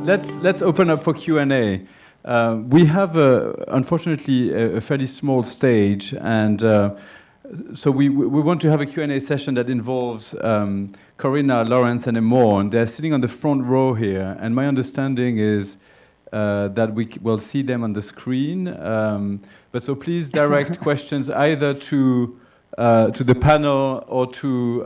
let's open up for Q&A. We have, unfortunately, a fairly small stage, and so we want to have a Q&A session that involves Corinna, Lawrence, and Amor. They're sitting on the front row here, and my understanding is that we will see them on the screen. But so please direct questions either to the panel or to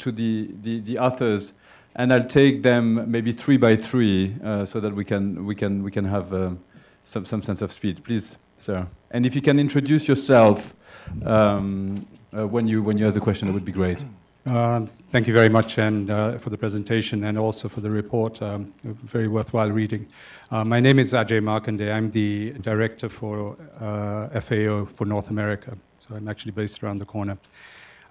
the authors, and I'll take them maybe 3 by 3 so that we can have some sense of speed. Please, sir. And if you can introduce yourself when you ask the question, that would be great. Thank you very much, and for the presentation and also for the report. Very worthwhile reading. My name is Ajay Markande. I'm the director for FAO for North America. So I'm actually based around the corner.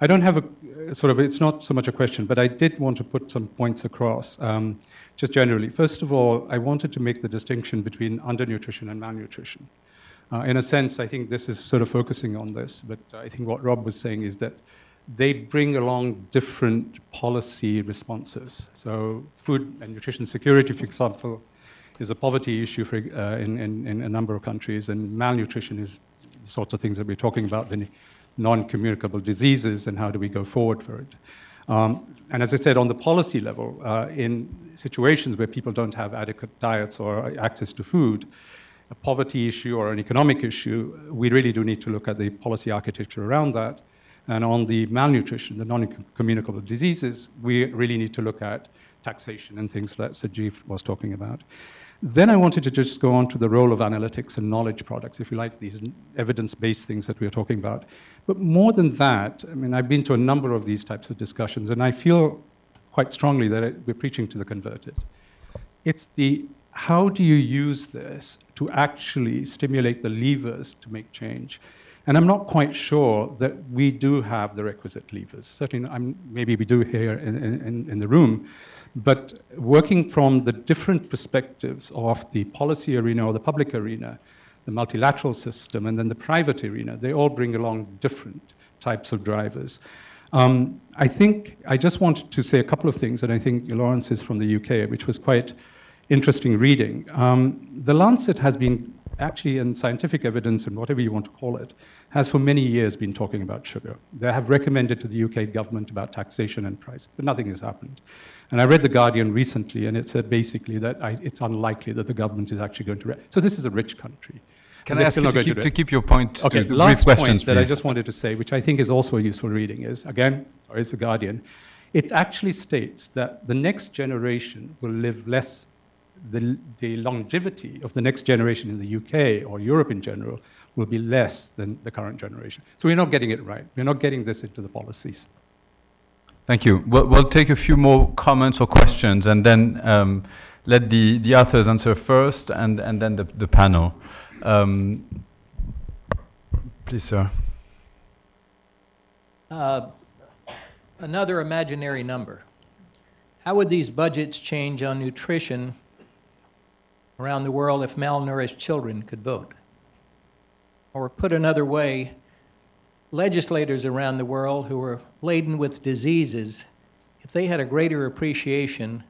I don't have it's not so much a question, but I did want to put some points across, just generally. First of all, I wanted to make the distinction between undernutrition and malnutrition. In a sense, I think this is sort of focusing on this, but I think what Rob was saying is that they bring along different policy responses. So food and nutrition security, for example, is a poverty issue in a number of countries, and malnutrition is the sorts of things that we're talking about, the non-communicable diseases, and how do we go forward for it. And as I said, on the policy level, in situations where people don't have adequate diets or access to food, a poverty issue or an economic issue, we really do need to look at the policy architecture around that. And on the malnutrition, the non-communicable diseases, we really need to look at taxation and things that Sajeev was talking about. Then I wanted to just go on to the role of analytics and knowledge products, if you like, these evidence-based things that we're talking about. But more than that, I mean, I've been to a number of these types of discussions, and I feel quite strongly that we're preaching to the converted. It's the how do you use this to actually stimulate the levers to make change? And I'm not quite sure that we do have the requisite levers. Certainly, maybe we do here in the room, but working from the different perspectives of the policy arena or the public arena, the multilateral system, and then the private arena, they all bring along different types of drivers. I think I just wanted to say a couple of things, and I think Lawrence is from the UK, which was quite interesting reading. The Lancet has been actually, in scientific evidence and whatever you want to call it, has for many years been talking about sugar. They have recommended to the UK government about taxation and price, but nothing has happened. And I read The Guardian recently, and it said basically that it's unlikely that the government is actually going to... So this is a rich country. Can I ask you to keep your point? Okay, to last brief questions, point that please. I just wanted to say, which I think is also a useful reading, is, again, or is The Guardian, it actually states that the next generation will live less. The longevity of the next generation in the UK or Europe in general will be less than the current generation. So we're not getting it right. We're not getting this into the policies. Thank you. We'll take a few more comments or questions, and then let the authors answer first, and then the panel. Please, sir. Another imaginary number. How would these budgets change on nutrition around the world if malnourished children could vote? Or put another way, legislators around the world who are laden with diseases, if they had a greater appreciation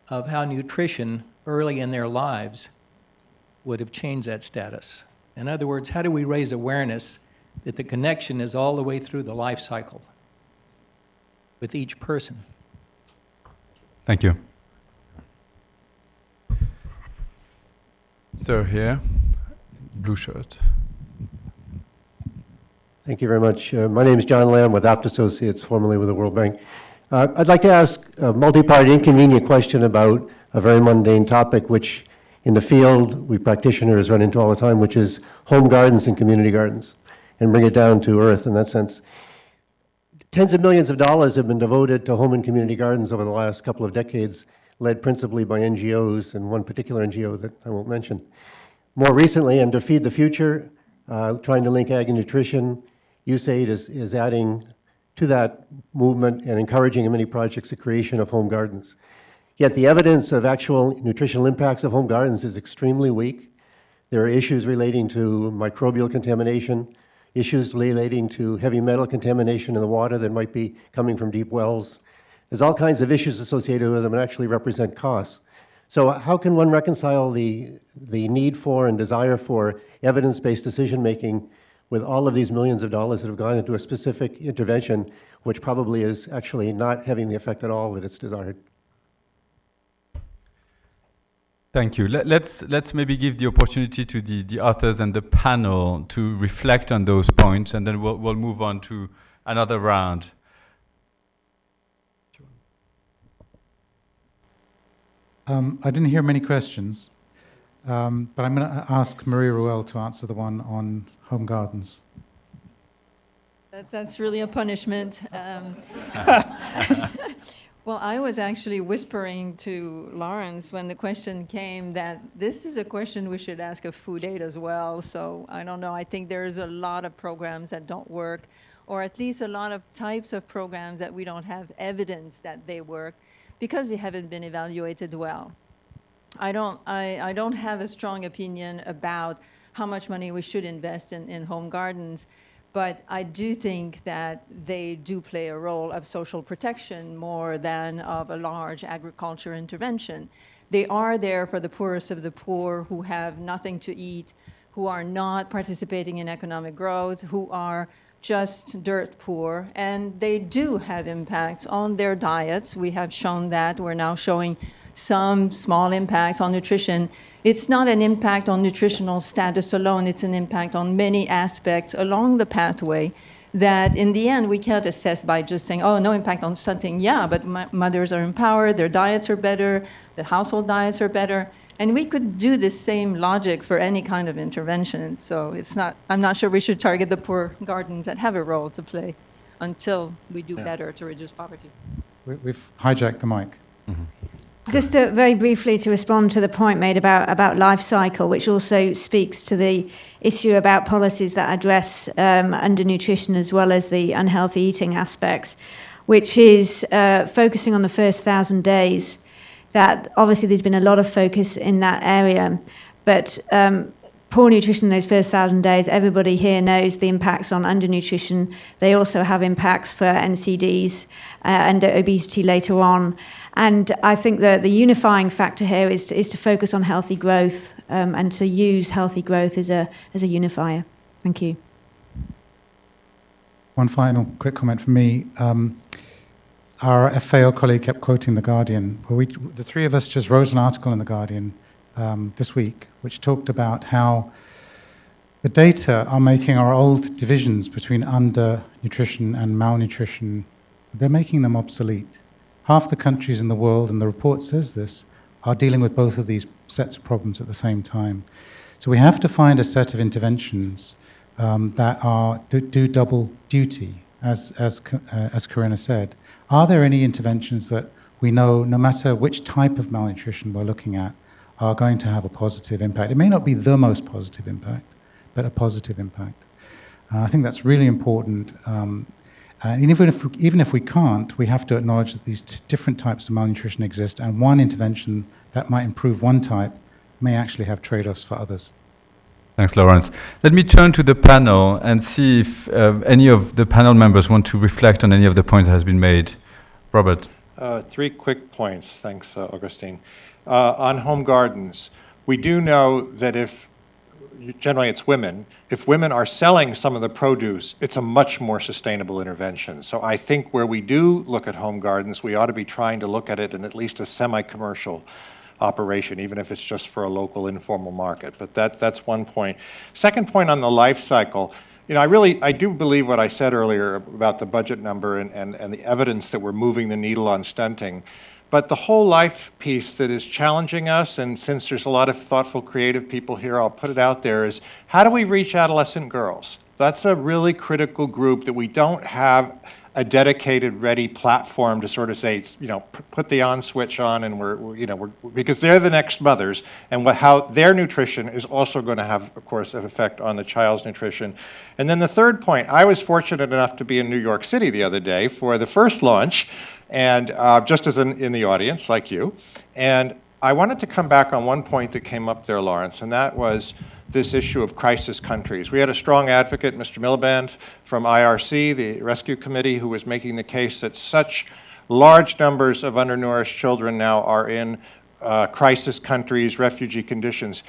of how nutrition early in their lives would have changed that status. In other words, how do we raise awareness that the connection is all the way through the life cycle with each person? Thank you. Sir, here, blue shirt. Thank you very much. My name is John Lamb with Apt Associates, formerly with the World Bank. I'd like to ask a multi-part inconvenient question about a very mundane topic, which in the field we practitioners run into all the time, which is home gardens and community gardens, and bring it down to earth in that sense. Tens of millions of dollars have been devoted to home and community gardens over the last couple of decades, led principally by NGOs, and one particular NGO that I won't mention. More recently, and to Feed the Future, trying to link ag and nutrition, USAID is adding to that movement and encouraging in many projects the creation of home gardens. Yet the evidence of actual nutritional impacts of home gardens is extremely weak. There are issues relating to microbial contamination, issues relating to heavy metal contamination in the water that might be coming from deep wells. There's all kinds of issues associated with them and actually represent costs. So how can one reconcile the need for and desire for evidence-based decision-making with all of these millions of dollars that have gone into a specific intervention, which probably is actually not having the effect at all that it's desired? Thank you. Let's maybe give the opportunity to the authors and the panel to reflect on those points, and then we'll move on to another round. I didn't hear many questions, but I'm going to ask Maria Ruel to answer the one on home gardens. That's really a punishment. Well, I was actually whispering to Lawrence when the question came that this is a question we should ask of Food Aid as well. So I don't know. I think there's a lot of programs that don't work, or at least a lot of types of programs that we don't have evidence that they work because they haven't been evaluated well. I don't have a strong opinion about how much money we should invest in home gardens. But I do think that they do play a role of social protection more than of a large agriculture intervention. They are there for the poorest of the poor who have nothing to eat, who are not participating in economic growth, who are just dirt poor, and they do have impacts on their diets. We have shown that. We're now showing some small impacts on nutrition. It's not an impact on nutritional status alone, it's an impact on many aspects along the pathway that in the end we can't assess by just saying, oh, no impact on stunting. Yeah, but mothers are empowered, their diets are better, the household diets are better, and we could do the same logic for any kind of intervention. So it's not, I'm not sure we should target the poor gardens that have a role to play until we do better to reduce poverty. We've hijacked the mic. Mm-hmm. Just very briefly to respond to the point made about life cycle, which also speaks to the issue about policies that address undernutrition as well as the unhealthy eating aspects, which is focusing on the first 1,000 days. That obviously there's been a lot of focus in that area, but poor nutrition in those first 1,000 days, everybody here knows the impacts on undernutrition. They also have impacts for NCDs and obesity later on. And I think that the unifying factor here is to focus on healthy growth and to use healthy growth as a unifier. Thank you. One final quick comment from me. Our FAO colleague kept quoting The Guardian. The three of us just wrote an article in The Guardian this week, which talked about how the data are making our old divisions between undernutrition and malnutrition, they're making them obsolete. Half the countries in the world, and the report says this, are dealing with both of these sets of problems at the same time. So we have to find a set of interventions that do double duty, as Corinna said. Are there any interventions that we know, no matter which type of malnutrition we're looking at, are going to have a positive impact? It may not be the most positive impact, but a positive impact. I think that's really important. And even if we can't, we have to acknowledge that these different types of malnutrition exist, and one intervention that might improve one type may actually have trade-offs for others. Thanks, Lawrence. Let me turn to the panel and see if any of the panel members want to reflect on any of the points that has been made. Robert. 3 quick points. Thanks, Augustine. On home gardens, we do know that generally it's women, if women are selling some of the produce, it's a much more sustainable intervention. So I think where we do look at home gardens, we ought to be trying to look at it in at least a semi-commercial operation, even if it's just for a local informal market. But that's one point. Second point on the life cycle, I do believe what I said earlier about the budget number and the evidence that we're moving the needle on stunting. But the whole life piece that is challenging us, and since there's a lot of thoughtful, creative people here, I'll put it out there, is how do we reach adolescent girls? That's a really critical group that we don't have a dedicated, ready platform to sort of say, put the on switch on, and because they're the next mothers, and how their nutrition is also going to have, of course, an effect on the child's nutrition. And then the third point, I was fortunate enough to be in New York City the other day for the first launch, and just as in the audience, like you. And I wanted to come back on one point that came up there, Lawrence, and that was this issue of crisis countries. We had a strong advocate, Mr. Miliband from IRC, the rescue committee, who was making the case that such large numbers of undernourished children now are in crisis countries, refugee conditions.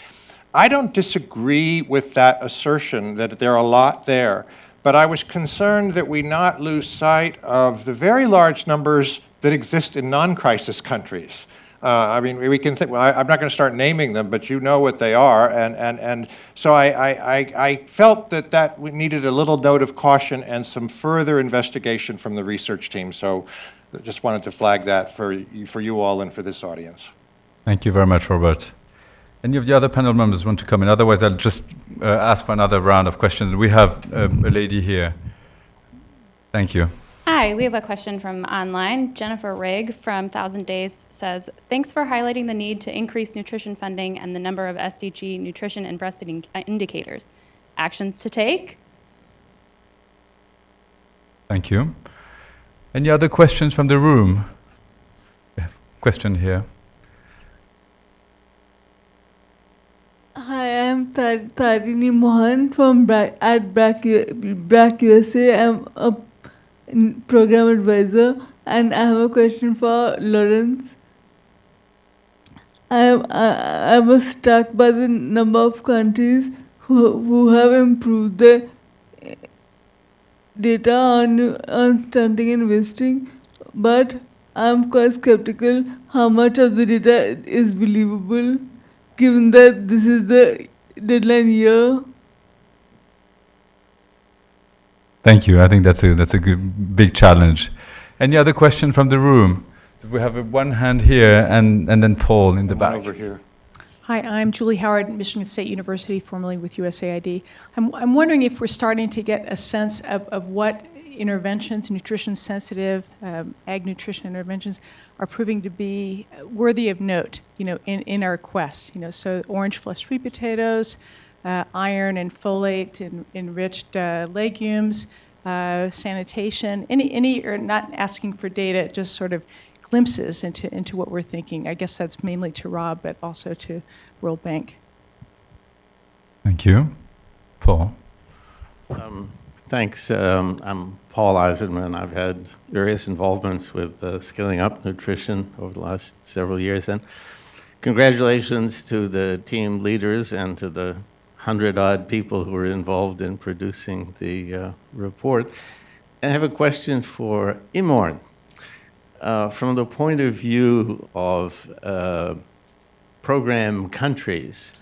I don't disagree with that assertion that there are a lot there, but I was concerned that we not lose sight of the very large numbers that exist in non-crisis countries. I mean, we can think, well, I'm not going to start naming them, but you know what they are. And so I felt that we needed a little note of caution and some further investigation from the research team. So I just wanted to flag that for you all and for this audience. Thank you very much, Robert. Any of the other panel members want to come in? Otherwise, I'll just ask for another round of questions. We have a lady here. Thank you. Hi, we have a question from online. Jennifer Rigg from 1000 Days says, thanks for highlighting the need to increase nutrition funding and the number of SDG nutrition and breastfeeding indicators. Actions to take? Thank you. Any other questions from the room? We have a question here. Hi, I'm Tarini Mohan from BRAC USA. I'm a program advisor, and I have a question for Lawrence. I was struck by the number of countries who have improved their data on stunting and wasting, but I'm quite skeptical how much of the data is believable, given that this is the deadline year. Thank you. I think that's a good, big challenge. Any other question from the room? So we have one hand here, and then Paul in the back. Over here. Hi, I'm Julie Howard, Michigan State University, formerly with USAID. I'm wondering if we're starting to get a sense of what interventions, nutrition-sensitive ag nutrition interventions, are proving to be worthy of note, in our quest. So orange flesh sweet potatoes, iron and folate enriched legumes, sanitation. Or not asking for data, just sort of glimpses into what we're thinking. I guess that's mainly to Rob, but also to World Bank. Thank you. Paul. Thanks. I'm Paul Eisenman. I've had various involvements with scaling up nutrition over the last several years. And congratulations to the team leaders and to the 100-odd people who were involved in producing the report. And I have a question for Imorn. From the point of view of program countries,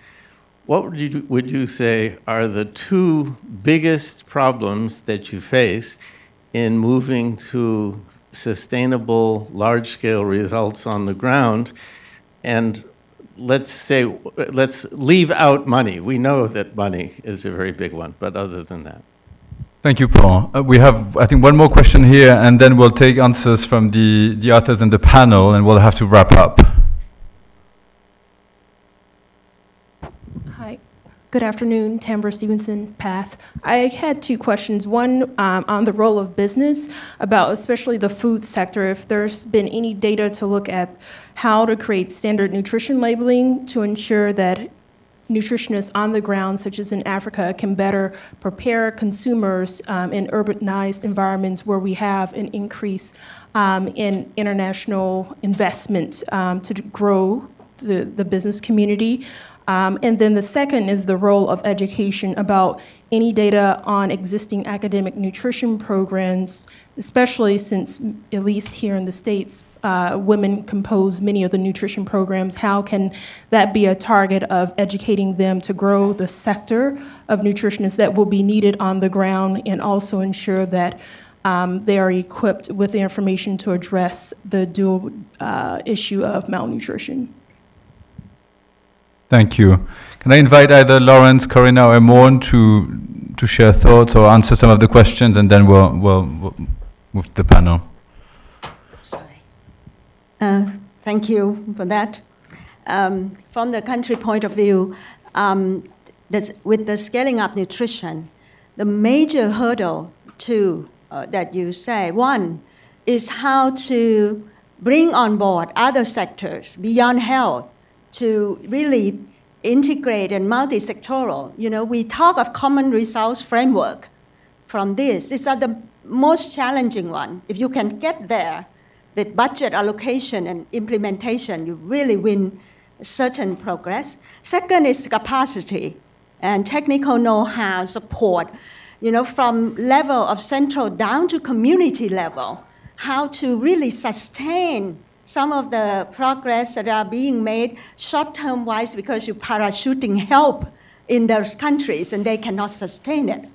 what would you say are the two biggest problems that you face in moving to sustainable, large-scale results on the ground? And let's leave out money. We know that money is a very big one, but other than that. Thank you, Paul. We have, I think, one more question here, and then we'll take answers from the authors and the panel, and we'll have to wrap up. Hi. Good afternoon, Tambra Stevenson, PATH. I had two questions. One on the role of business, about especially the food sector, if there's been any data to look at how to create standard nutrition labeling to ensure that nutritionists on the ground, such as in Africa, can better prepare consumers in urbanized environments where we have an increase in international investment to grow the business community. And then the second is the role of education, about any data on existing academic nutrition programs, especially since, at least here in the States, women compose many of the nutrition programs. How can that be a target of educating them to grow the sector of nutritionists that will be needed on the ground, and also ensure that they are equipped with the information to address the dual issue of malnutrition? Thank you. Can I invite either Lawrence, Corinna, or Imorn to share thoughts or answer some of the questions, and then we'll move to the panel. Thank you for that. From the country point of view, with the scaling up nutrition, the major hurdle that you say, one, is how to bring on board other sectors beyond health to really integrate and multi-sectoral. We talk of common results framework from this. These are the most challenging one. If you can get there, with budget allocation and implementation, you really win certain progress. Second is capacity and technical know-how support, from level of central down to community level, how to really sustain some of the progress that are being made short-term wise because you're parachuting help in those countries and they cannot sustain it.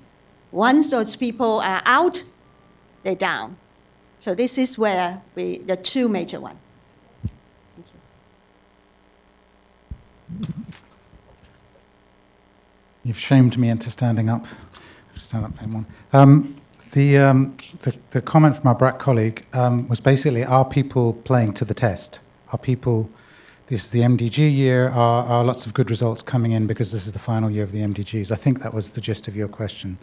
Once those people are out, they're down. So this is where the two major ones. Thank you. You've shamed me into standing up. Stand up, anyone. The comment from our BRAC colleague was basically, are people playing to the test? Are people, this is the MDG year, are lots of good results coming in because this is the final year of the MDGs? I think that was the gist of your question.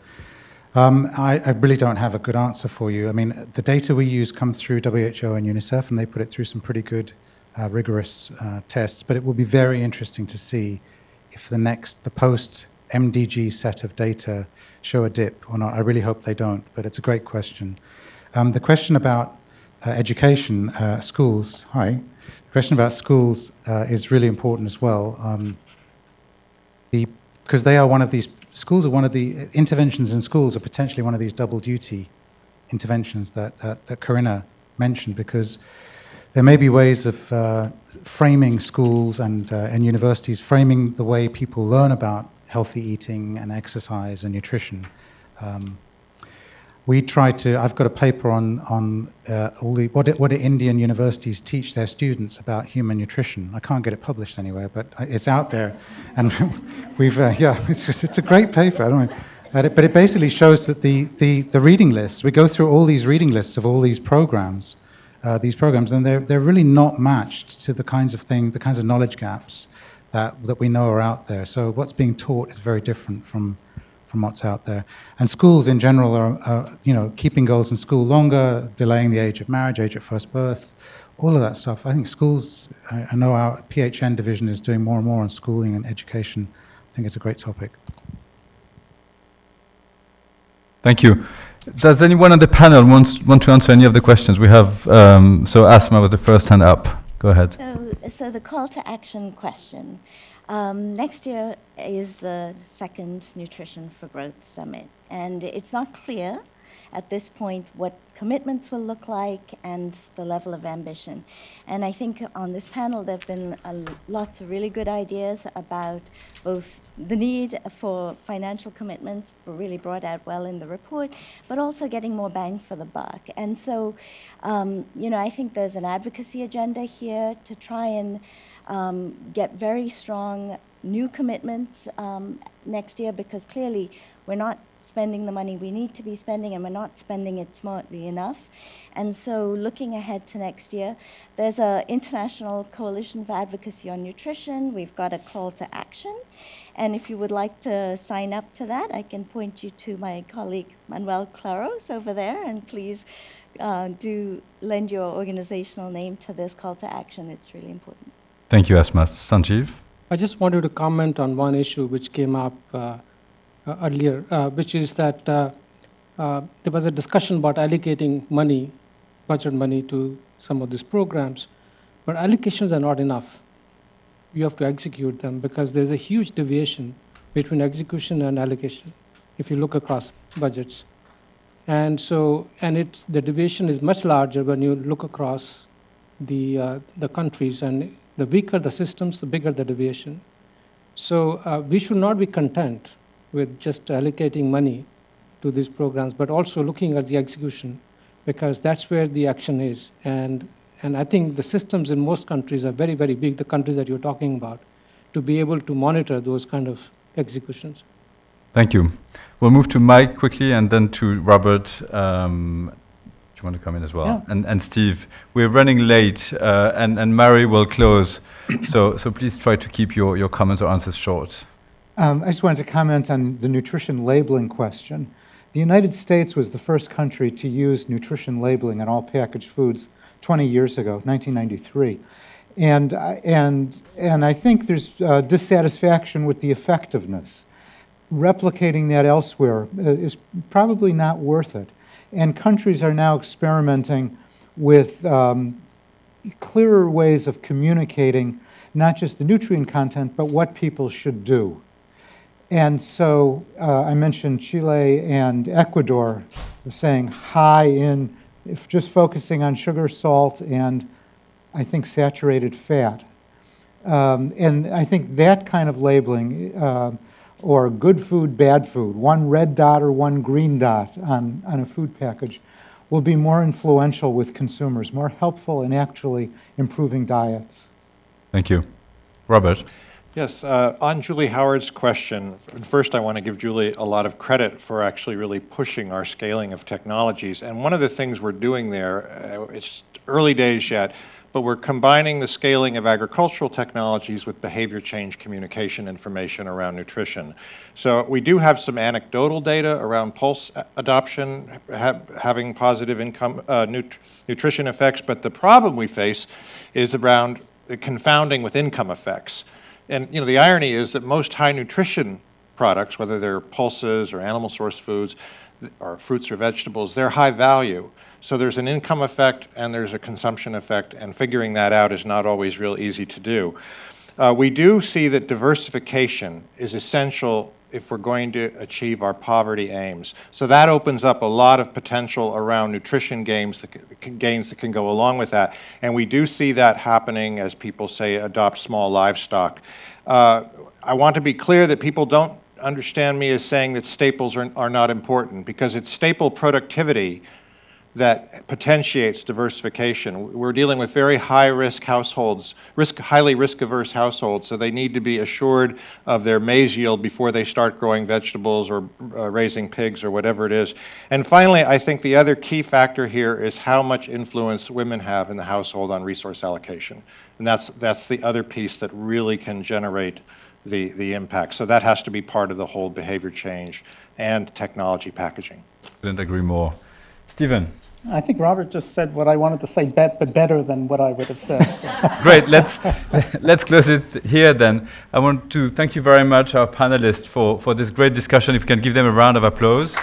I really don't have a good answer for you. I mean, the data we use comes through WHO and UNICEF, and they put it through some pretty good, rigorous tests, but it will be very interesting to see if the post-MDG set of data show a dip or not. I really hope they don't, but it's a great question. The question about education, schools, the question about schools is really important as well, because they are one of these, schools are one of the, interventions in schools are potentially one of these double duty interventions that Corinna mentioned, because there may be ways of framing schools and universities, framing the way people learn about healthy eating and exercise and nutrition. We try to, I've got a paper on what do Indian universities teach their students about human nutrition. I can't get it published anywhere, but it's out there. And we've, it's a great paper. I don't know. But it basically shows that the reading lists, we go through all these reading lists of all these programs, and they're really not matched to the kinds of knowledge gaps that we know are out there. So what's being taught is very different from what's out there. And schools in general are keeping girls in school longer, delaying the age of marriage, age of first birth, all of that stuff. I think schools, I know our PHN division is doing more and more on schooling and education. I think it's a great topic. Thank you. Does anyone on the panel want to answer any of the questions? We have, so Asma was the first hand up. Go ahead. So the call to action question. Next year is the second Nutrition for Growth Summit, and it's not clear at this point what commitments will look like and the level of ambition. And I think on this panel there have been lots of really good ideas about both the need for financial commitments, really brought out well in the report, but also getting more bang for the buck. And so, I think there's an advocacy agenda here to try and get very strong new commitments next year, because clearly we're not spending the money we need to be spending, and we're not spending it smartly enough. And so looking ahead to next year, there's an International Coalition for Advocacy on Nutrition. We've got a call to action. And if you would like to sign up to that, I can point you to my colleague Manuel Claros over there, and please do lend your organizational name to this call to action. It's really important. Thank you, Asma. Sanjeev? I just wanted to comment on one issue which came up earlier, which is that there was a discussion about allocating money, budget money, to some of these programs, but allocations are not enough. You have to execute them, because there's a huge deviation between execution and allocation if you look across budgets. And so, the deviation is much larger when you look across the countries, and the weaker the systems, the bigger the deviation. So we should not be content with just allocating money to these programs, but also looking at the execution, because that's where the action is. And I think the systems in most countries are very, very big, the countries that you're talking about, to be able to monitor those kind of executions. Thank you. We'll move to Mike quickly, and then to Robert. Do you want to come in as well? Yeah. And Steve, we're running late, and Mary will close, so please try to keep your comments or answers short. I just wanted to comment on the nutrition labeling question. The United States was the first country to use nutrition labeling on all packaged foods 20 years ago, 1993. And I think there's dissatisfaction with the effectiveness. Replicating that elsewhere is probably not worth it. And countries are now experimenting with clearer ways of communicating not just the nutrient content, but what people should do. And so I mentioned Chile and Ecuador of saying high in, if just focusing on sugar, salt, and I think saturated fat. And I think that kind of labeling, or good food, bad food, one red dot or one green dot on a food package, will be more influential with consumers, more helpful in actually improving diets. Thank you. Robert? Yes, on Julie Howard's question, first I want to give Julie a lot of credit for actually really pushing our scaling of technologies. And one of the things we're doing there, it's early days yet, but we're combining the scaling of agricultural technologies with behavior change communication information around nutrition. So we do have some anecdotal data around pulse adoption having positive nutrition effects, but the problem we face is around the confounding with income effects. And you know, the irony is that most high nutrition products, whether they're pulses or animal source foods or fruits or vegetables, they're high value. So there's an income effect and there's a consumption effect, and figuring that out is not always real easy to do. We do see that diversification is essential if we're going to achieve our poverty aims. So that opens up a lot of potential around nutrition gains that can go along with that. And we do see that happening as people say adopt small livestock. I want to be clear that people don't understand me as saying that staples are not important, because it's staple productivity that potentiates diversification. We're dealing with very high-risk households, highly risk-averse households, so they need to be assured of their maize yield before they start growing vegetables or raising pigs or whatever it is. And finally, I think the other key factor here is how much influence women have in the household on resource allocation. And that's the other piece that really can generate the impact. So that has to be part of the whole behavior change and technology packaging. Couldn't agree more. Stephen? I think Robert just said what I wanted to say, but better than what I would have said. So. Great, let's close it here then. I want to thank you very much, our panelists, for this great discussion. If you can give them a round of applause.